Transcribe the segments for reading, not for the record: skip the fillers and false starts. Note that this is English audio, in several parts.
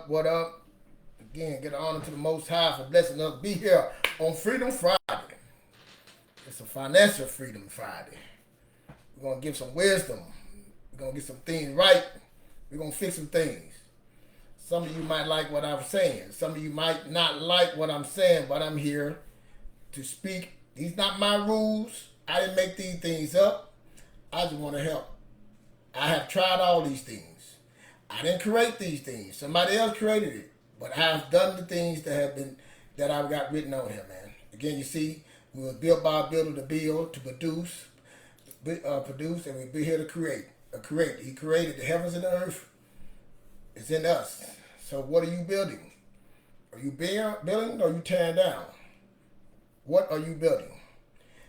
up? What up? Again, get honor to the Most High for blessing us to be here on Freedom Friday. It's a financial Freedom Friday. We're going to give some wisdom. We're going to get some things right. We're going to fix some things. Some of you might like what I'm saying. Some of you might not like what I'm saying, but I'm here to speak. These not my rules. I didn't make these things up. I just want to help. I have tried all these things. I didn't create these things. Somebody else created it. But I've done the things that I've got written on here, man. Again, you see, we were built by a builder to build, to produce, and we be here to create. He created the heavens and the earth. It's in us. So what are you building? Are you building or are you tearing down? What are you building?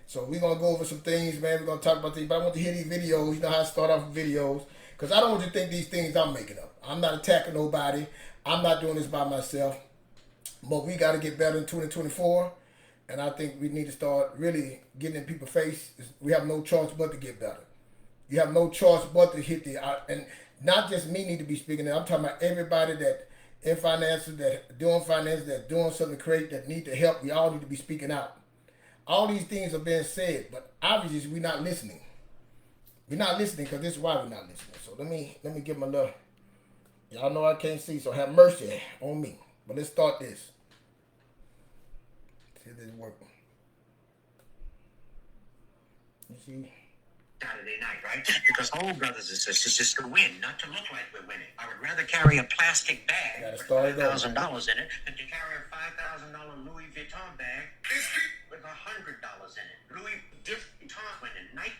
So we're going to go over some things, man. We're going to talk about things. But I want to hear these videos. You know how I start off with videos. Because I don't want you to think these things I'm making up. I'm not attacking nobody. I'm not doing this by myself. But we got to get better in 2024. And I think we need to start really getting in people's face. We have no choice but to get better. You have no choice but to hit and not just me need to be speaking. I'm talking about everybody that in finances, that doing finance, that doing something great, that need to help. We all need to be speaking out. All these things are being said, but obviously we're not listening. We're not listening because this is why we're not listening. So let me give my little. Y'all know I can't see, so have mercy on me. But let's start this. See if this is working. You see? Saturday night, right? Because all brothers and sisters is to win, not to look like we're winning. I would rather carry a plastic bag with $5,000 in it than to carry a $5,000 Louis Vuitton bag with $100 in it. Louis Vuitton winning, Nike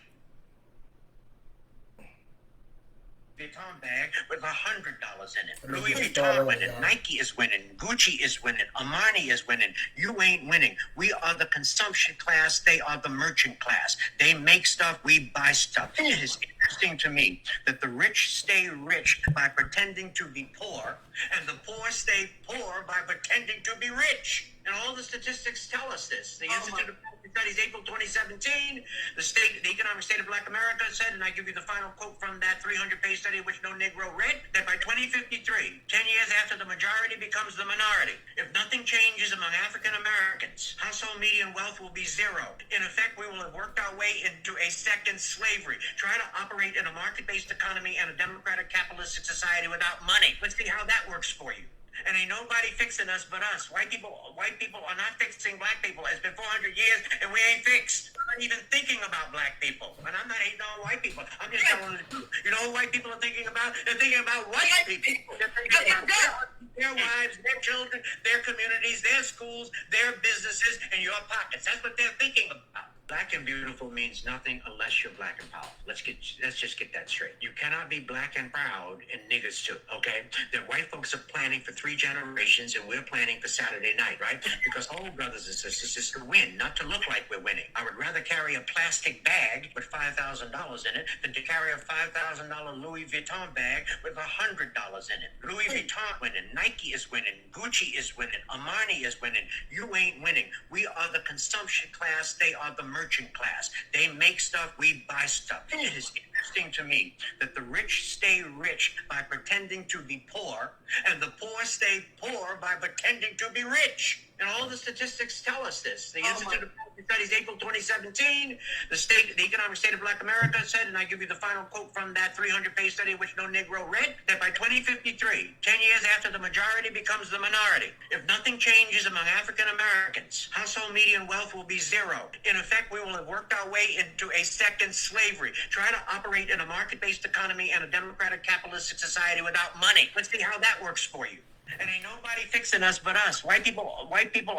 Vuitton bag with $100 in it. Louis Vuitton winning, Nike is winning, Gucci is winning, Armani is winning. You ain't winning. We are the consumption class. They are the merchant class. They make stuff. We buy stuff. It is interesting to me that the rich stay rich by pretending to be poor, and the poor stay poor by pretending to be rich. And all the statistics tell us this. The Institute of Studies, April 2017, the Economic State of Black America said, and I give you the final quote from that 300-page study which no Negro read, that by 2053, 10 years after the majority becomes the minority, if nothing changes among African Americans, household median wealth will be zero. In effect, we will have worked our way into a second slavery. Try to operate in a market-based economy and a democratic capitalistic society without money. Let's see how that works for you. And ain't nobody fixing us but us. White people are not fixing black people. It's been 400 years and we ain't fixed. I'm not even thinking about black people. And I'm not hating on white people. I'm just telling the truth. You know what white people are thinking about? They're thinking about white people. They're thinking about their wives, their children, their communities, their schools, their businesses, and your pockets. That's what they're thinking about. Black and beautiful means nothing unless you're black and powerful. Let's just get that straight. You cannot be black and proud and niggas too, okay? The white folks are planning for 3 generations and we're planning for Saturday night, right? Because all brothers and sisters is to win, not to look like we're winning. I would rather carry a plastic bag with $5,000 in it than to carry a $5,000 Louis Vuitton bag with $100 in it. Louis Vuitton winning, Nike is winning, Gucci is winning, Armani is winning. You ain't winning. We are the consumption class. They are the merchant class. They make stuff, we buy stuff. It is interesting to me that the rich stay rich by pretending to be poor, and the poor stay poor by pretending to be rich. And all the statistics tell us this. The Institute of Studies, April 2017, the Economic State of Black America said, and I give you the final quote from that 300-page study which no Negro read, that by 2053, 10 years after the majority becomes the minority, if nothing changes among African Americans, household median wealth will be zero. In effect, we will have worked our way into a second slavery. Try to operate in a market-based economy and a democratic capitalistic society without money. Let's see how that works for you. And ain't nobody fixing us but us. White people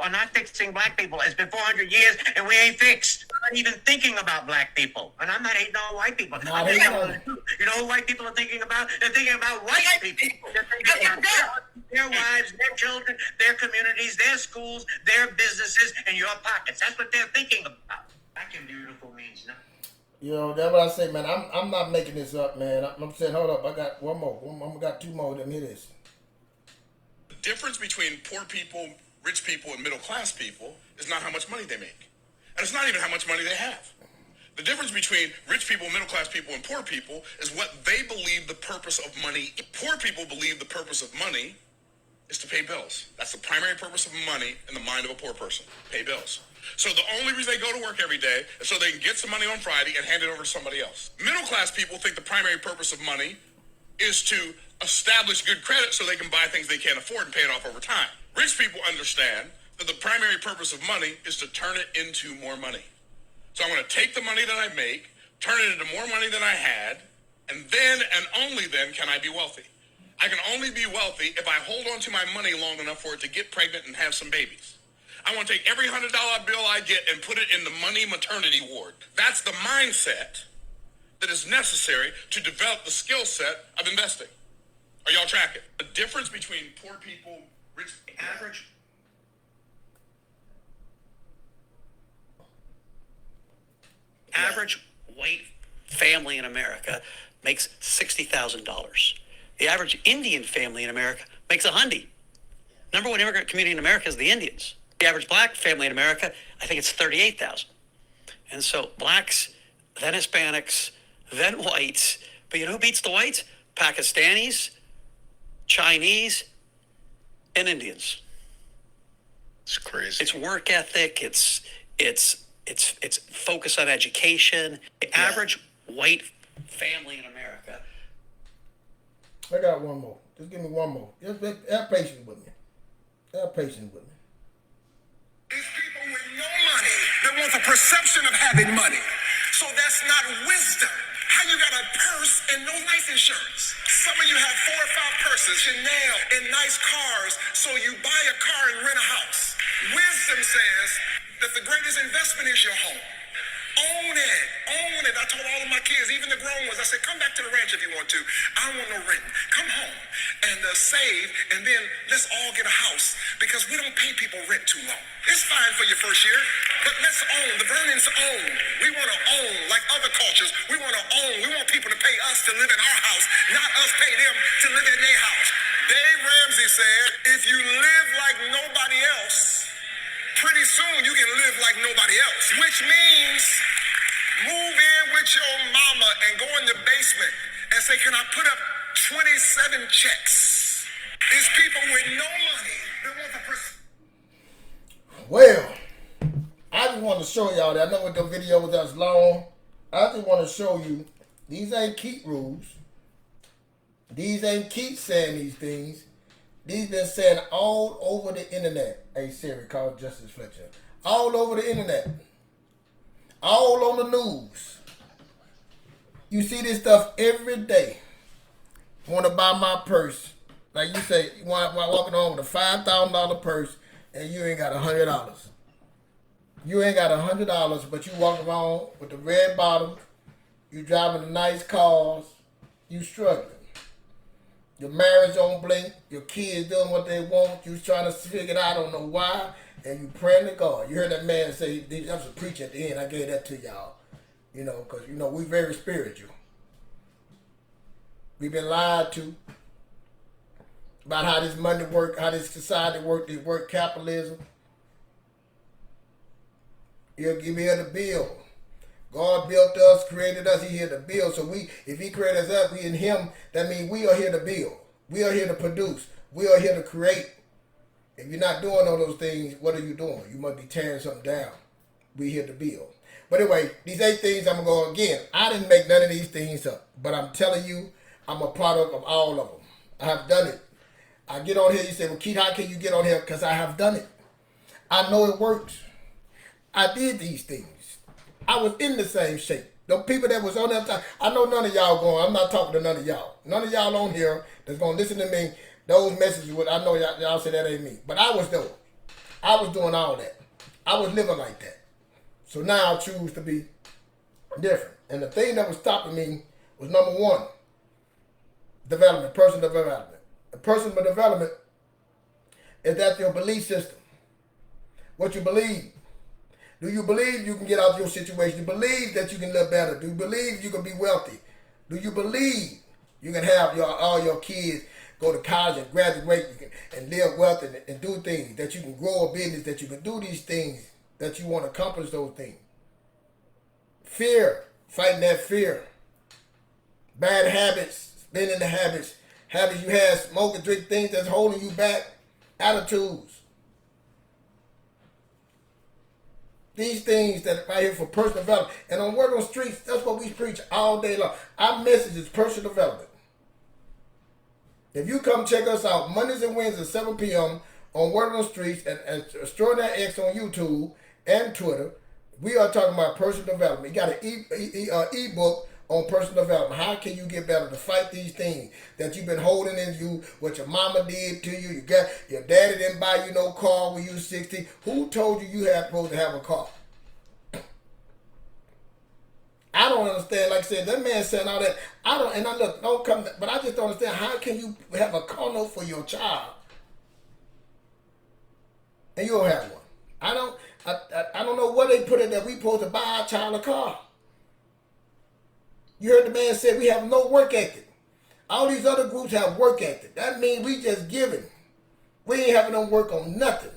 are not fixing black people. It's been 400 years and we ain't fixed. I'm not even thinking about black people. And I'm not hating on white people. I'm just telling the truth. You know what white people are thinking about? They're thinking about white people. They're thinking about their wives, their children, their communities, their schools, their businesses, and your pockets. That's what they're thinking about. Black and beautiful means nothing. You know, that's what I say, man. I'm not making this up, man. I'm saying, hold up. I got one more. I got 2 more. Let me hear this. Difference between poor people, rich people, and middle class people is not how much money they make. And it's not even how much money they have. The difference between rich people, middle class people, and poor people is what they believe the purpose of money. Poor people believe the purpose of money is to pay bills. That's the primary purpose of money in the mind of a poor person, pay bills. So the only reason they go to work every day is so they can get some money on Friday and hand it over to somebody else. Middle class people think the primary purpose of money is to establish good credit so they can buy things they can't afford and pay it off over time. Rich people understand that the primary purpose of money is to turn it into more money. So I'm going to take the money that I make, turn it into more money than I had, and then and only then can I be wealthy. I can only be wealthy if I hold on to my money long enough for it to get pregnant and have some babies. I want to take every $100 bill I get and put it in the money maternity ward. That's the mindset that is necessary to develop the skill set of investing. Are y'all tracking? The difference between poor people, rich, average. Average white family in America makes $60,000. The average Indian family in America makes $100,000. Number one immigrant community in America is the Indians. The average black family in America, I think it's 38,000. And so blacks, then Hispanics, then whites. But you know who beats the whites? Pakistanis, Chinese, and Indians. It's crazy. It's work ethic. It's focus on education. The average white family in America. I got one more. Just give me one more. Just have patience with me. Have patience with me. These people with no money that want the perception of having money. So that's not wisdom. How you got a purse and no life insurance? Some of you have 4 or 5 purses, Chanel, and nice cars, so you buy a car and rent a house. Wisdom says that the greatest investment is your home. Own it. Own it. I told all of my kids, even the grown ones, I said, come back to the ranch if you want to. I don't want no rent. Come home and save, and then let's all get a house, because we don't pay people rent too long. It's fine for your first year, but let's own. The Vernons own. We want to own like other cultures. We want to own. We want people to pay us to live in our house, not us pay them to live in their house. Dave Ramsey said, if you live like nobody else, pretty soon you can live like nobody else, which means move in with your mama and go in the basement and say, can I put up 27 checks? It's people with no money that want the Well, I just want to show y'all that. I know with the video that's long. I just want to show you these ain't Keith rules. These ain't Keith saying these things. These been saying all over the internet. Hey Siri, call Justice Fletcher. All over the internet. All on the news. You see this stuff every day. Want to buy my purse. Like you say, you want walking on with a $5,000 purse and you ain't got $100. You ain't got $100, but you walk around with the red bottom. You driving the nice cars. You struggling. Your marriage don't blink. Your kids doing what they want. You trying to figure it out. I don't know why. And you praying to God. You heard that man say, that was a preacher at the end. I gave that to y'all. You know, because, you know, we very spiritual. We've been lied to about how this money work, how this society work, this work capitalism. He'll give me the bill. God built us, created us, He here to build. So if He created us, we in Him, that means we are here to build. We are here to produce. We are here to create. If you're not doing all those things, what are you doing? You must be tearing something down. We here to build. But anyway, these 8 things I'm going to go again. I didn't make none of these things up. But I'm telling you, I'm a product of all of them. I have done it. I get on here, you say, well, Keith, how can you get on here? Because I have done it. I know it works. I did these things. I was in the same shape. The people that was on that time, I know none of y'all going, I'm not talking to none of y'all. None of y'all on here that's going to listen to me, those messages, I know y'all say that ain't me. But I was doing. I was doing all that. I was living like that. So now I choose to be different. And the thing that was stopping me was number 1, development, personal development. The personal development is that your belief system. What you believe. Do you believe you can get out of your situation? Do you believe that you can live better? Do you believe you can be wealthy? Do you believe you can have all your kids go to college and graduate and live wealthy and do things, that you can grow a business, that you can do these things, that you want to accomplish those things? Fear, fighting that fear. Bad habits, spending the habits you had, smoking, drink, things that's holding you back. attitudes. These things that right here for personal development. And on Word on the Streets, that's what we preach all day long. Our message is personal development. If you come check us out Mondays and Wednesdays at 7 p.m. on Word on the Streets and Extraordinary X on YouTube and Twitter, we are talking about personal development. You got an e-book on personal development. How can you get better to fight these things that you've been holding in you, what your mama did to you, your daddy didn't buy you no car when you was 60. Who told you you had supposed to have a car? I don't understand. Like I said, that man saying all that. Don't come, but I just don't understand. How can you have a car note for your child and you don't have one? I don't know what they put in there. We supposed to buy our child a car. You heard the man say we have no work ethic. All these other groups have work ethic. That means we just giving. We ain't having them work on nothing.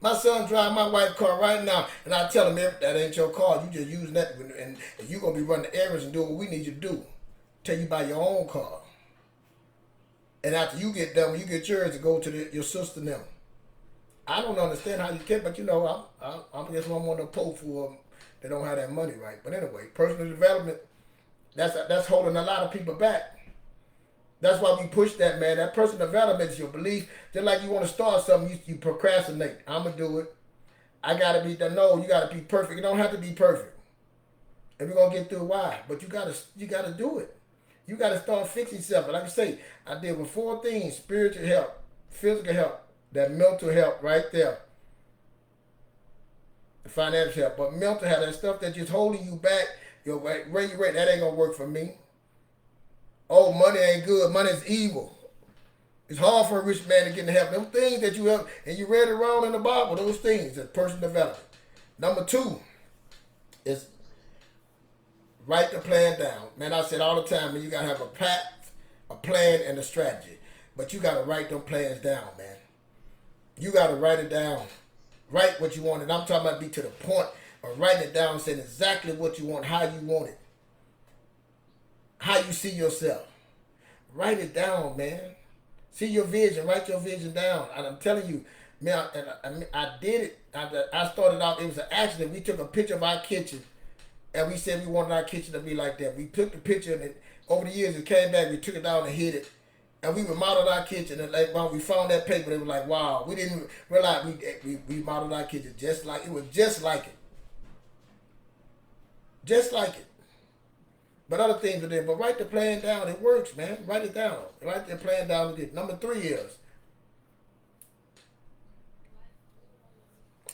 My son drive my wife's car right now, and I tell him, that ain't your car. You just using that, and you're going to be running errands and doing what we need you to do till you buy your own car. And after you get done, when you get yours, to go to your sister now. I don't understand how you can, but you know, I guess I'm on the pole for they don't have that money right. But anyway, personal development, that's holding a lot of people back. That's why we push that, man. That personal development is your belief. Just like you want to start something, you procrastinate. I'm going to do it. I got to be done. No, you got to be perfect. You don't have to be perfect. And we're going to get through why. But you got to do it. You got to start fixing yourself. And like I say, I deal with 4 things: spiritual health, physical health, that mental health right there, the financial health. But mental health, that stuff that's just holding you back, where you at, that ain't going to work for me. Oh, money ain't good. Money is evil. It's hard for a rich man to get in heaven. Them things that you have, and you read it wrong in the Bible, those things, is personal development. Number 2 is write the plan down. Man, I said all the time, man, you got to have a path, a plan, and a strategy. But you got to write them plans down, man. You got to write it down. Write what you want. And I'm talking about be to the point of writing it down and saying exactly what you want, how you want it. How you see yourself. Write it down, man. See your vision. Write your vision down. And I'm telling you, man, I did it. I started out, it was an accident. We took a picture of our kitchen, and we said we wanted our kitchen to be like that. We took the picture, and over the years it came back. We took it down and hid it. And we remodeled our kitchen. And like, when we found that paper, they were like, wow. We didn't realize we modeled our kitchen just like it. Was just like it. Just like it. But other things are there. But write the plan down. It works, man. Write it down. Write the plan down. Number 3 is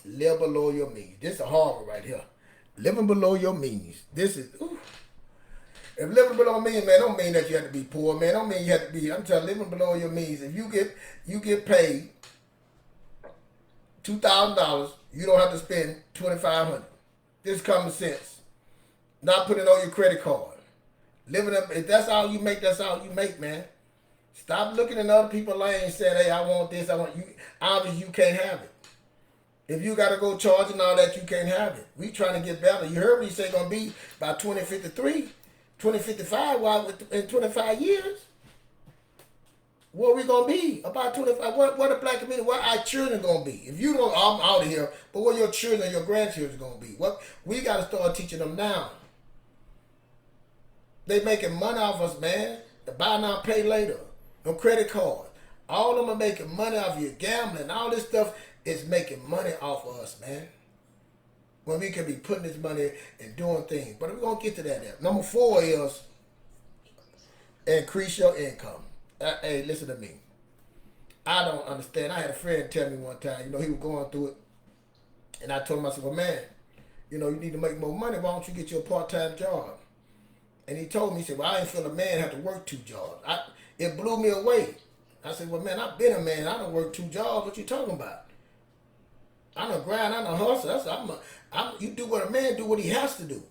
live below your means. This is a hard one right here. Living below your means. This is, ooh. If living below means, man, don't mean that you have to be poor, man. Don't mean you have to be, I'm telling you, living below your means. If you get paid $2,000, you don't have to spend $2,500. This is common sense. Not putting it on your credit card. Living up, if that's all you make, that's all you make, man. Stop looking in other people's lanes saying, hey, I want this, I want you. Obviously, you can't have it. If you got to go charging all that, you can't have it. We trying to get better. You heard what he said going to be by 2053, 2055, in 25 years. What we going to be? About 25, what the black community, what our children going to be? If you don't, I'm out of here, but what your children and your grandchildren going to be? What we got to start teaching them now. They making money off us, man. The buy now, pay later. No credit card. All of them are making money off you. Gambling. All this stuff is making money off of us, man. When we can be putting this money and doing things. But we're going to get to that. Number 4 is increase your income. Hey, listen to me. I don't understand. I had a friend tell me one time, he was going through it. And I told him, I said, well, man, you need to make more money. Why don't you get you a part-time job? And he told me, he said, well, I ain't feel a man have to work 2 jobs. It blew me away. I said, well, man, I've been a man. I don't work 2 jobs. What you talking about? I don't grind. I don't hustle. You do what a man do, what he has to do.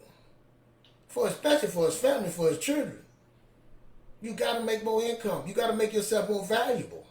Especially for his family, for his children. You got to make more income. You got to make yourself more valuable.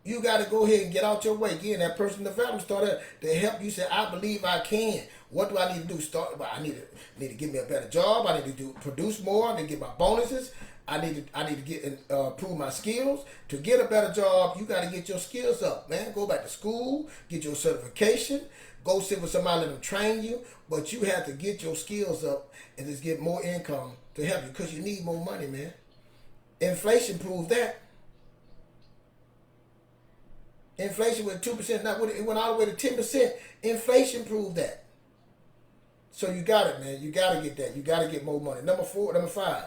You got to go ahead and get out your way. Again, that personal development started to help you say, I believe I can. What do I need to do? I need to get me a better job. I need to produce more. I need to get my bonuses. I need to get improve my skills. To get a better job, you got to get your skills up, man. Go back to school, get your certification, go sit with somebody, let them train you. But you have to get your skills up and just get more income to help you, because you need more money, man. Inflation proves that. Inflation went 2%, now it went all the way to 10%. Inflation proved that. So you got it, man. You got to get that. You got to get more money. Number 5.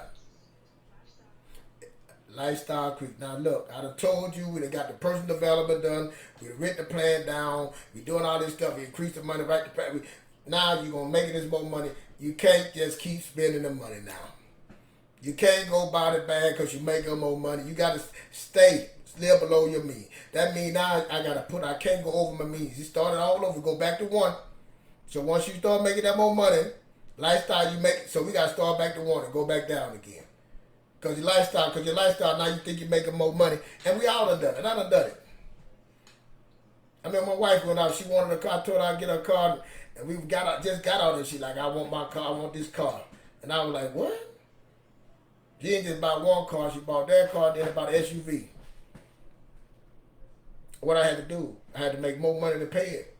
Lifestyle creep. Now look, I done told you we done got the personal development done. We done written the plan down. We doing all this stuff. We increased the money right to plan. Now you're gonna make this more money. You can't just keep spending the money now. You can't go buy the bag because you make more money. You gotta stay live below your means. That means now I can't go over my means. You started all over, go back to 1. So once you start making that more money, lifestyle you make, so we gotta start back to 1 and go back down again. Because your lifestyle, now you think you're making more money. And we all done done it. I done done it. I mean, my wife went out, she wanted a car, I told her I'd get her a car, and we just got out, and she like, I want my car, I want this car. And I was like, what? She didn't just buy one car, she bought that car, then bought an SUV. What I had to do, I had to make more money to pay it.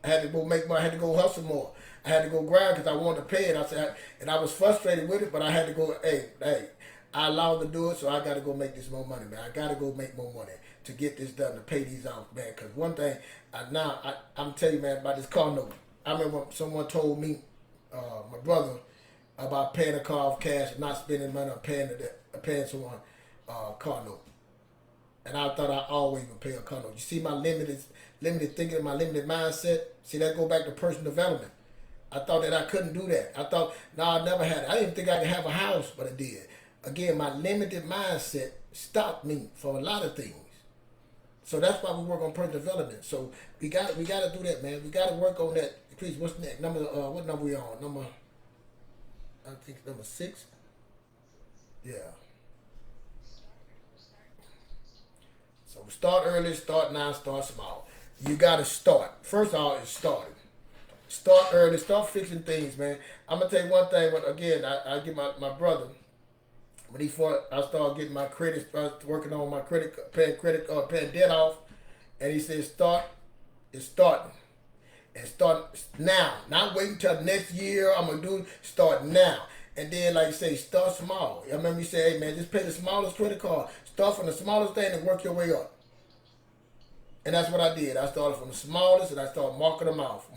I had to go make money, I had to go hustle more. I had to go grind because I wanted to pay it. I said, and I was frustrated with it, but I had to go, hey, I allowed to do it, so I got to go make this more money, man. I got to go make more money to get this done, to pay these off, man. Because one thing, I'm telling you, man, about this car note. I remember someone told me, my brother, about paying a car off cash and not spending money on paying someone car note. And I thought I always would pay a car note. You see my limited thinking, my limited mindset? See, that go back to personal development. I thought that I couldn't do that. I thought, no, I never had it. I didn't think I could have a house, but I did. Again, my limited mindset stopped me from a lot of things. So that's why we work on personal development. So we got to do that, man. We got to work on that. Please, what's next? What number we on? I think number 6. Yeah. So start early, start now, start small. You got to start. First of all, it's starting. Start early, start fixing things, man. I'm gonna tell you one thing. But again, I get my brother. When I started getting my credit, working on my paying debt off, and he said, it's starting. And start now. Not waiting till next year, I'm going to do it. Start now. And then, like you say, start small. I remember you say, hey, man, just pay the smallest credit card. Start from the smallest thing and work your way up. And that's what I did. I started from the smallest, and I started marking them off.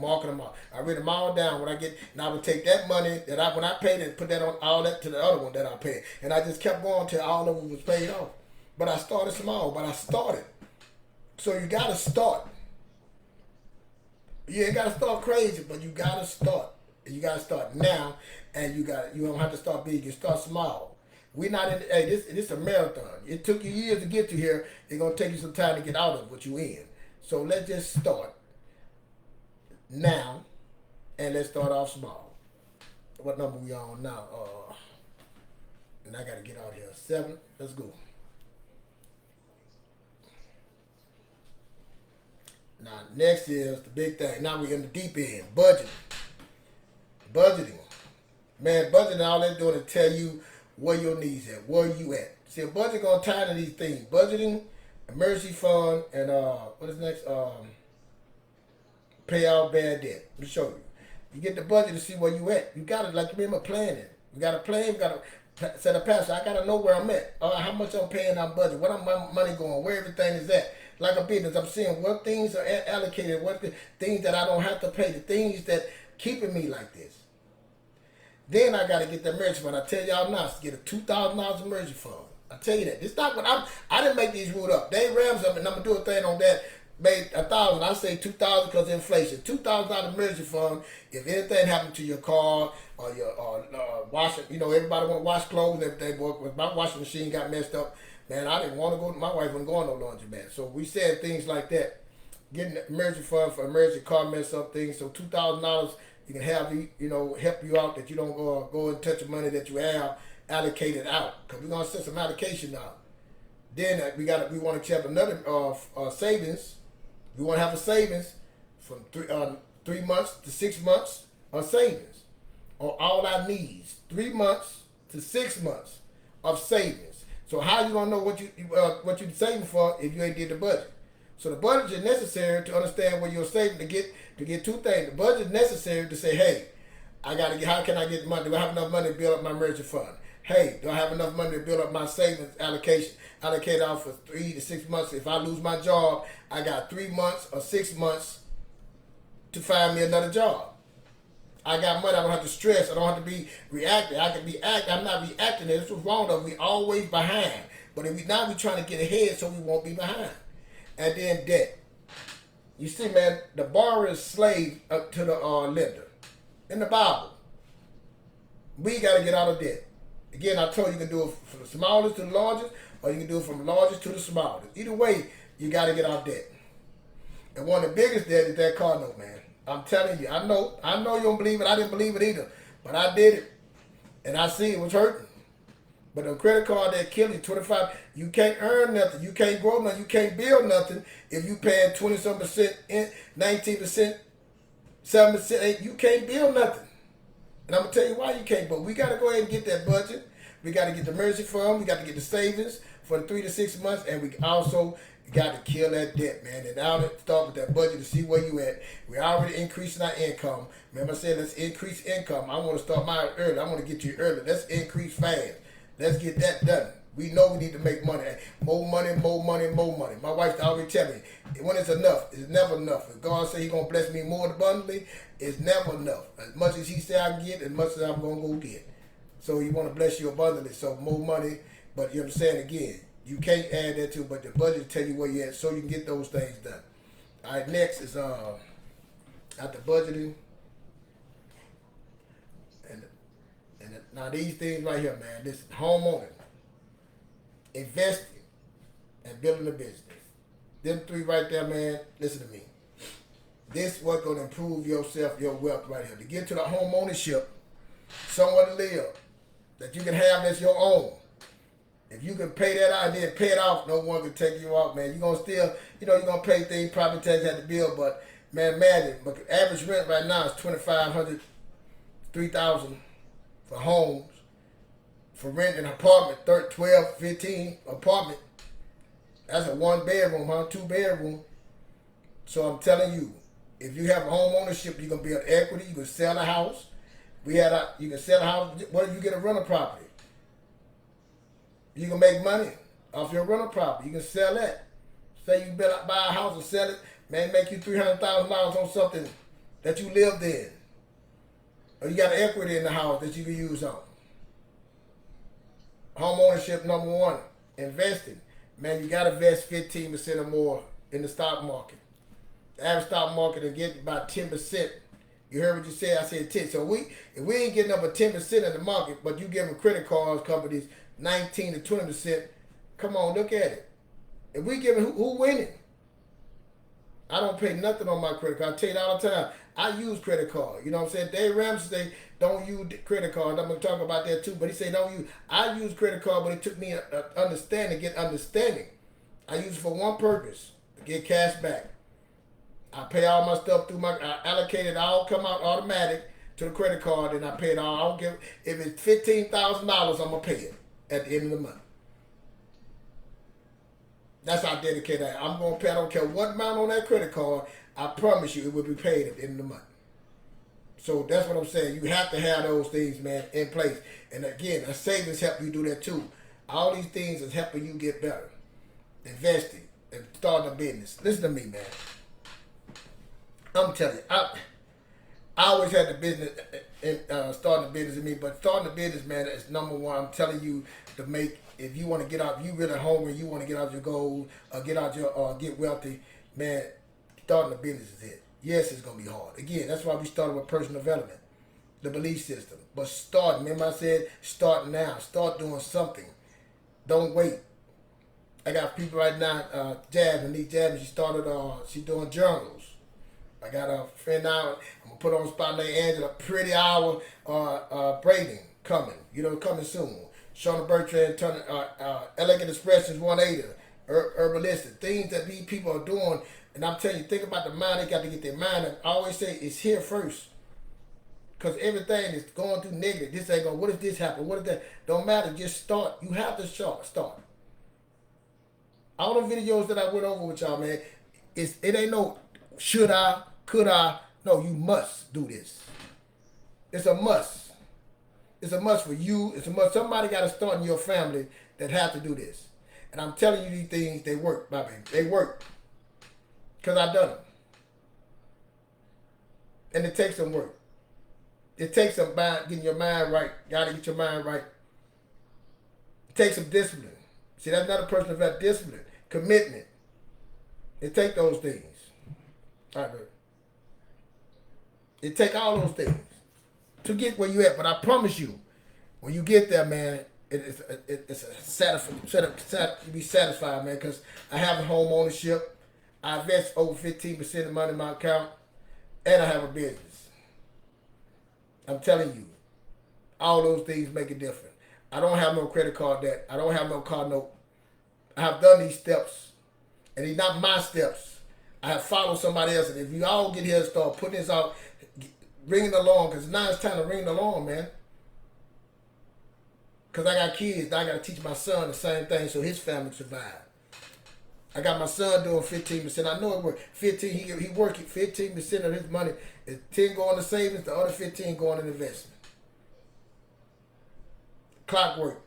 I written them all down. And I would take that money that when I paid it, put that on all that to the other one that I paid. And I just kept going till all of it was paid off. But I started small, but I started. So you got to start. You ain't got to start crazy, but you got to start. You got to start now, and you don't have to start big. You start small. We're not in. Hey, this is a marathon. It took you years to get to here. It's gonna take you some time to get out of what you in. So let's just start now, and let's start off small. What number we on now? And I gotta get out here. 7. Let's go. Now next is the big thing. Now we're in the deep end. Budgeting. Man, budgeting, all they're doing is tell you where your needs at, where you at. See, a budget gonna tie into these things. Budgeting, emergency fund, and what is next? Pay out bad debt. Let me show you. You get the budget to see where you at. You gotta, like, remember planning. You gotta plan, you gotta set a path. So I gotta know where I'm at. How much I'm paying on budget, where my money going, where everything is at. Like a business, I'm seeing what things are allocated, what things that I don't have to pay, the things that keeping me like this. Then I got to get the emergency fund. I tell y'all now, get a $2,000 emergency fund. I tell you that. This not what I didn't make these rules up. Dave Ramsey, and I'm going to do a thing on that, made $1,000. I say $2,000 because of inflation. $2,000 emergency fund. If anything happened to your car or your washing, everybody want to wash clothes and everything. But my washing machine got messed up. Man, I didn't want to go. My wife wasn't going no laundry, man. So we said things like that. Getting an emergency fund for emergency car mess up things. So $2,000. You can have, help you out that you don't go and touch the money that you have allocated out. Because we're going to set some allocation out. Then we want to have another savings. We want to have a savings from 3 months to 6 months of savings on all our needs. 3 months to 6 months of savings. So how you gonna know what you saving for if you ain't did the budget? So the budget is necessary to understand what you're saving to get two things. The budget is necessary to say, hey, how can I get money? Do I have enough money to build up my emergency fund? Hey, do I have enough money to build up my savings allocate out for 3 to 6 months? If I lose my job, I got 3 months or 6 months to find me another job. I got money. I don't have to stress. I don't have to be reactive. I can be active. I'm not reacting. This was wrong though. We always behind. But if we now we trying to get ahead so we won't be behind. And then debt. You see, man, the borrower is slave up to the lender. In the Bible, we got to get out of debt. Again, I told you can do it from the smallest to the largest, or you can do it from the largest to the smallest. Either way, you got to get out of debt. And one of the biggest debt is that car note, man. I'm telling you, I know you don't believe it. I didn't believe it either, but I did it, and I see it was hurting. But a credit card that kills you, 25, you can't earn nothing. You can't grow nothing. You can't build nothing if you paying 20-some%, 19%, 7%, 8%. You can't build nothing. And I'm going to tell you why you can't. But we got to go ahead and get that budget. We got to get the emergency fund. We got to get the savings for the 3 to 6 months. And we also got to kill that debt, man. And now let's start with that budget to see where you at. We're already increasing our income. Remember I said let's increase income. I want to start mine early. I want to get you early. Let's increase fast. Let's get that done. We know we need to make money. More money, more money, more money. My wife always tell me, when it's enough, it's never enough. If God say He's going to bless me more abundantly, it's never enough. As much as He say I can get, as much as I'm going to go get. So He want to bless you abundantly. So more money, but you know what I'm saying again, you can't add that to, but the budget will tell you where you're at so you can get those things done. All right, next is after budgeting. And now these things right here, man, this homeowning, investing, and building a business. Them three right there, man, listen to me. This is what's going to improve yourself, your wealth right here. To get to the home ownership, somewhere to live, that you can have that's your own. If you can pay that out and then pay it off, no one can take you out, man. You're going to still, you're going to pay things, property tax at the bill, but, man, imagine, but the average rent right now is $2,500, $3,000 for homes. For rent an apartment, 12, 15 apartment. That's a 1 bedroom, 2 bedroom. So I'm telling you, if you have home ownership, you're gonna build equity. You can sell a house. You can sell a house. What if you get a rental property? You can make money off your rental property. You can sell that. Say you buy a house and sell it, man, make you $300,000 on something that you lived in, or you got equity in the house that you can use on. Home ownership, number one. Investing. Man, you got to invest 15% or more in the stock market. The average stock market will get about 10%. You heard what you said? I said 10. So if we ain't getting up at 10% in the market, but you giving credit cards companies 19 to 20%, come on, look at it. If we giving, who winning? I don't pay nothing on my credit card. I tell you that all the time. I use credit card. You know what I'm saying? Dave Ramsey say don't use credit card. I'm going to talk about that too. But he say don't use. I use credit card, but it took me get understanding. I use it for one purpose, to get cash back. I pay all my stuff through I allocate it all, come out automatic to the credit card, and I pay it all. I don't give, if it's $15,000, I'm going to pay it at the end of the month. That's how dedicated I am. I'm going to pay, I don't care what amount on that credit card, I promise you it will be paid at the end of the month. So that's what I'm saying. You have to have those things, man, in place. And again, a savings help you do that too. All these things is helping you get better. Investing and starting a business. Listen to me, man. I'm telling you, I always had the business, starting a business in me, but starting a business, man, is number one. I'm telling you to make, if you want to get out, if you really hungry, you want to get out your goals, get wealthy, man, starting a business is it. Yes, it's going to be hard. Again, that's why we started with personal development, the belief system. But start, remember I said, start now. Start doing something. Don't wait. I got people right now, Jasmine, she started, she's doing journals. I got a friend now, I'm going to put on the spot named Angela, Pretty Hour braiding coming, coming soon. Shauna Bertrand, Elegant Expressions 180, Herbalistic, things that these people are doing. And I'm telling you, think about the mind, they got to get their mind. I always say it's here first. Because everything is going through negative. This ain't going, what if this happen? What if that? Don't matter. Just start. You have to start. All the videos that I went over with y'all, man, it ain't no should I, could I. No, you must do this. It's a must. It's a must for you. It's a must. Somebody got to start in your family that have to do this. And I'm telling you these things, they work, my baby. They work. Because I done them. And it takes some work. It takes some getting your mind right. You got to get your mind right. It takes some discipline. See, that's not a person without discipline. Commitment. It takes those things. All right, baby. It takes all those things to get where you at. But I promise you, when you get there, man, it's you be satisfied, man, because I have a home ownership. I invest over 15% of money in my account, and I have a business. I'm telling you, all those things make a difference. I don't have no credit card debt. I don't have no car note. I have done these steps, and these not my steps. I have followed somebody else, and if you all get here and start putting this out, ringing the alarm, because now it's time to ring the alarm, man. Because I got kids, I got to teach my son the same thing so his family survive. I got my son doing 15%. I know it works. 15, he working 15% of his money. Is 10 going to savings, the other 15 going to investment. Clockwork.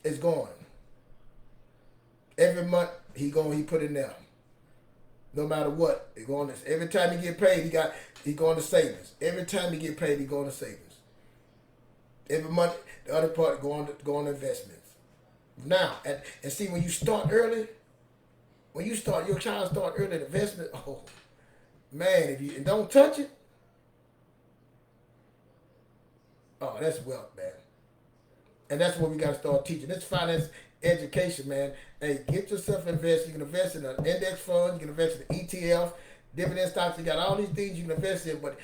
It's going. Every month he put in there. No matter what, he going to, every time he get paid, he going to savings. Every time he get paid, he going to savings. Every month, the other part going to investments. Now, and see, when you start early, your child start early in investment, oh, man, if you don't touch it, oh, that's wealth, man. And that's what we got to start teaching. This finance education, man. Hey, get yourself invested. You can invest in an index fund. You can invest in an ETF, dividend stocks. You got all these things you can invest in. But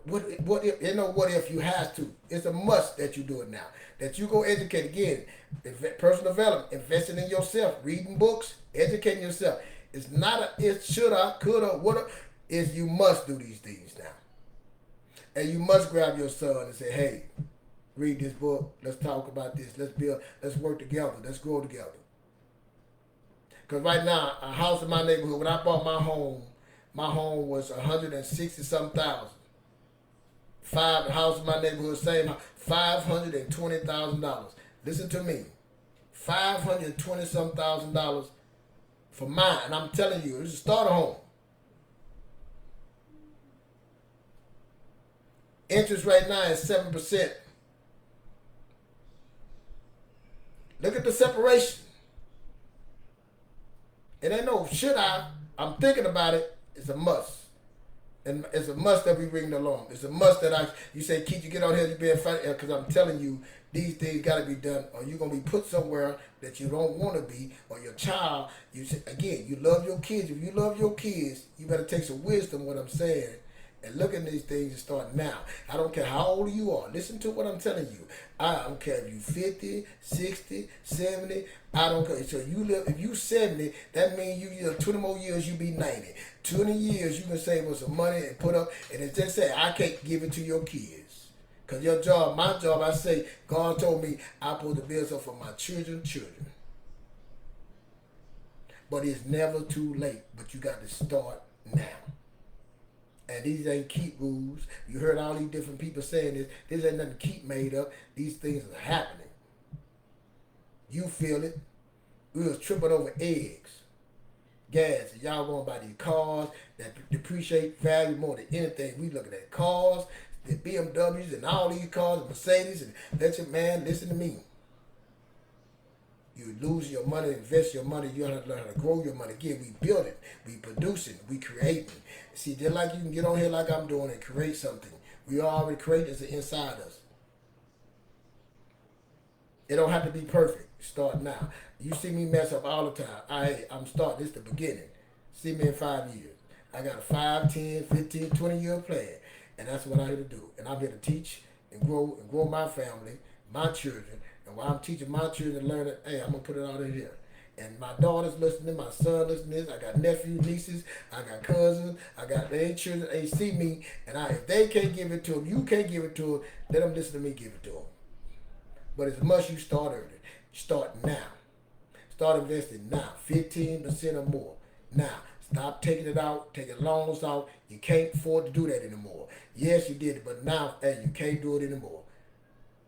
what if you have to? It's a must that you do it now. That you go educate again. Personal development, investing in yourself, reading books, educating yourself. It's not it shoulda, coulda, woulda. It's you must do these things now. And you must grab your son and say, hey, read this book. Let's talk about this. Let's build. Let's work together. Let's grow together. Because right now, a house in my neighborhood, when I bought my home was 160-something thousand. A house in my neighborhood, same house, $520,000. Listen to me, $520-something thousand for mine. And I'm telling you, it's a starter home. Interest right now is 7%. Look at the separation. It ain't no should I. I'm thinking about it. It's a must. And it's a must that we ring the alarm. It's a must that you say, Keith, you get on here, you being funny, because I'm telling you, these things got to be done, or you're going to be put somewhere that you don't want to be, or your child, you say, again, you love your kids. If you love your kids, you better take some wisdom, what I'm saying, and look at these things and start now. I don't care how old you are. Listen to what I'm telling you. I don't care if you 50, 60, 70. I don't care. So if you 70, that means you 20 more years, you be 90. 20 years, you can save us some money and put up. And it just say, I can't give it to your kids. Because your job, my job, I say, God told me I put the bills up for my children. But it's never too late. But you got to start now. And these ain't keep rules. You heard all these different people saying this. This ain't nothing keep made up. These things are happening. You feel it. We was tripping over eggs, gas. And y'all going by these cars that depreciate value more than anything. We looking at cars, the BMWs and all these cars, Mercedes, and listen to me. You lose your money, invest your money. You have to learn how to grow your money. Again, we build it, we producing, we creating. See, just like you can get on here like I'm doing and create something. We already create this inside us. It don't have to be perfect. Start now. You see me mess up all the time. I'm starting. This the beginning. See me in 5 years. I got a 5, 10, 15, 20-year plan. And that's what I'm here to do. And I'm here to teach and grow my family, my children. And while I'm teaching my children to learn it, hey, I'm going to put it out in here. And my daughter's listening, my son listening to this. I got nephews, nieces, I got cousins, I got their children. They see me, and if they can't give it to them, you can't give it to them. Let them listen to me give it to them. But as much you start early, start now. Start investing now, 15% or more. Now, stop taking it out, taking loans out. You can't afford to do that anymore. Yes, you did it, but now, hey, you can't do it anymore.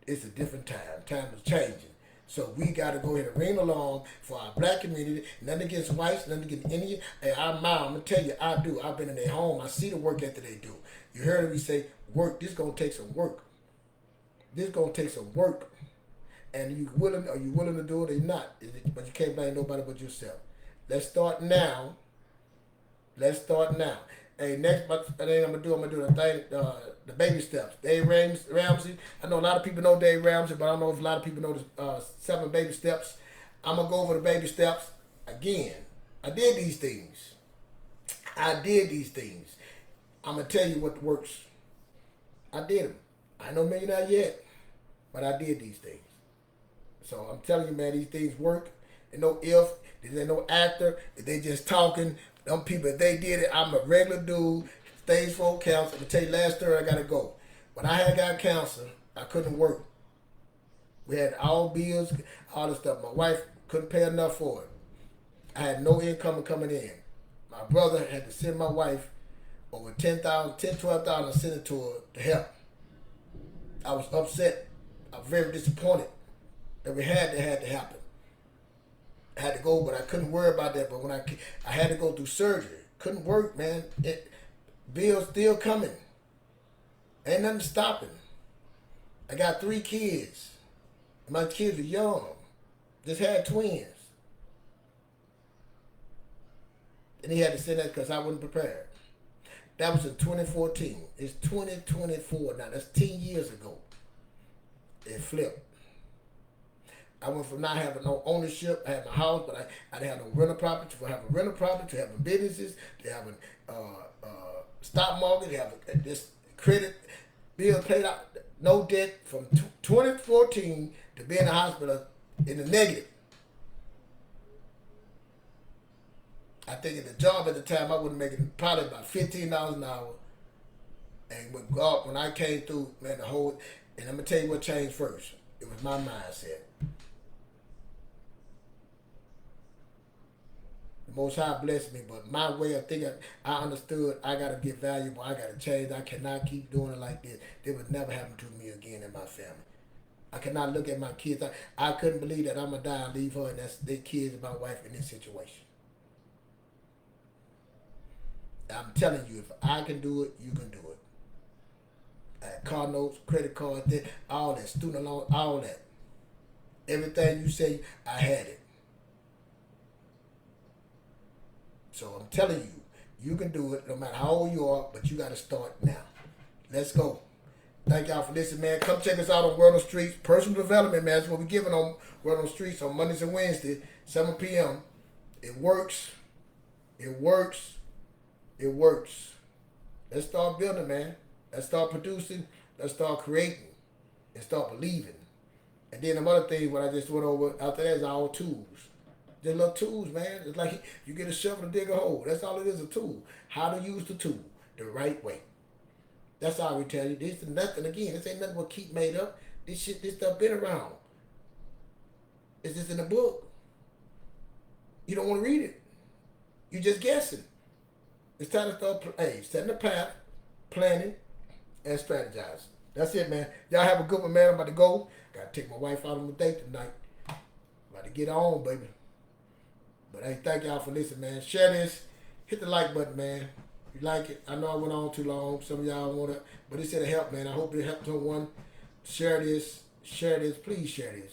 It's a different time. Time is changing. So we got to go ahead and ring along for our black community. Nothing against whites, nothing against Indian. Hey, I'm going to tell you, I do. I've been in their home. I see the work ethic they do. You heard me say, work. This is going to take some work. This is going to take some work. And are you willing to do it or not? But you can't blame nobody but yourself. Let's start now. Let's start now. Hey, next thing I'm gonna do the thing, the baby steps. Dave Ramsey. I know a lot of people know Dave Ramsey, but I don't know if a lot of people know the 7 baby steps. I'm gonna go over the baby steps again. I did these things. I'm gonna tell you what works. I did them. I ain't no millionaire yet, but I did these things. So I'm telling you, man, these things work. There's no if. There's no actor. If they just talking. Them people, if they did it, I'm a regular dude, stage 4 cancer. I tell you, last Thursday I got to go. When I had got cancer, I couldn't work. We had all bills, all this stuff. My wife couldn't pay enough for it. I had no income coming in. My brother had to send my wife over $12,000 I sent it to her to help. I was upset. I was very disappointed that we had to happen. I had to go, but I couldn't worry about that. But when I had to go through surgery, couldn't work, man. Bills still coming. Ain't nothing stopping. I got 3 kids. My kids are young. Just had twins. And he had to send that because I wasn't prepared. That was in 2014. It's 2024 now. That's 10 years ago. It flipped. I went from not having no ownership. I had my house, but I didn't have no rental property. To having rental property, to having businesses, to having stock market, to having this credit bill paid out, no debt from 2014 to being in the hospital in the negative. I think at the job at the time I was making probably about $15 an hour. And with God, when I came through, man, and I'm gonna tell you what changed first. It was my mindset. Most High blessed me, but my way of thinking, I understood I got to get valuable. I got to change. I cannot keep doing it like this. It would never happen to me again in my family. I cannot look at my kids. I couldn't believe that I'm going to die and leave her and that's their kids and my wife in this situation. I'm telling you, if I can do it, you can do it. I had car notes, credit cards, all that, student loan, all that. Everything you say, I had it. So I'm telling you, you can do it no matter how old you are, but you got to start now. Let's go. Thank y'all for listening, man. Come check us out on World on Streets. Personal development, man. That's what we're giving on World on Streets on Mondays and Wednesdays, 7 p.m. It works. It works. It works. Let's start building, man. Let's start producing. Let's start creating. And start believing. And then the other thing, what I just went over after that is all tools. They're little tools, man. It's like you get a shovel to dig a hole. That's all it is, a tool. How to use the tool the right way. That's all we tell you. This is nothing, again, this ain't nothing what Keith made up. This stuff been around. It's just in the book. You don't want to read it. You just guessing. It's time to start setting the path, planning, and strategizing. That's it, man. Y'all have a good one, man. I'm about to go. Got to take my wife out on a date tonight. About to get on, baby. But hey, thank y'all for listening, man. Share this. Hit the like button, man. If you like it. I know I went on too long. Some of y'all want to, but it said help, man. I hope it helped someone. Share this. Share this. Please share this.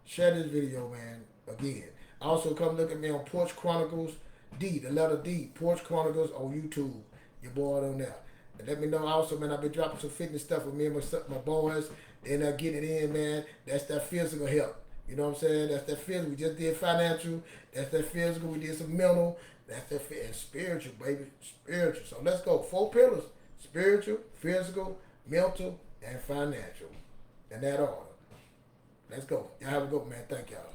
Share this video, man. Again. Also, come look at me on Porch Chronicles D, the letter D. Porch Chronicles on YouTube. Your boy on there. And let me know also, man, I've been dropping some fitness stuff with me and my boys. And I get it in, man. That's that physical help. You know what I'm saying? That's that physical. We just did financial. That's that physical. We did some mental. That's that and spiritual, baby. Spiritual. So let's go. 4 pillars. Spiritual, physical, mental, and financial. In that order. Let's go. Y'all have a good one, man. Thank y'all.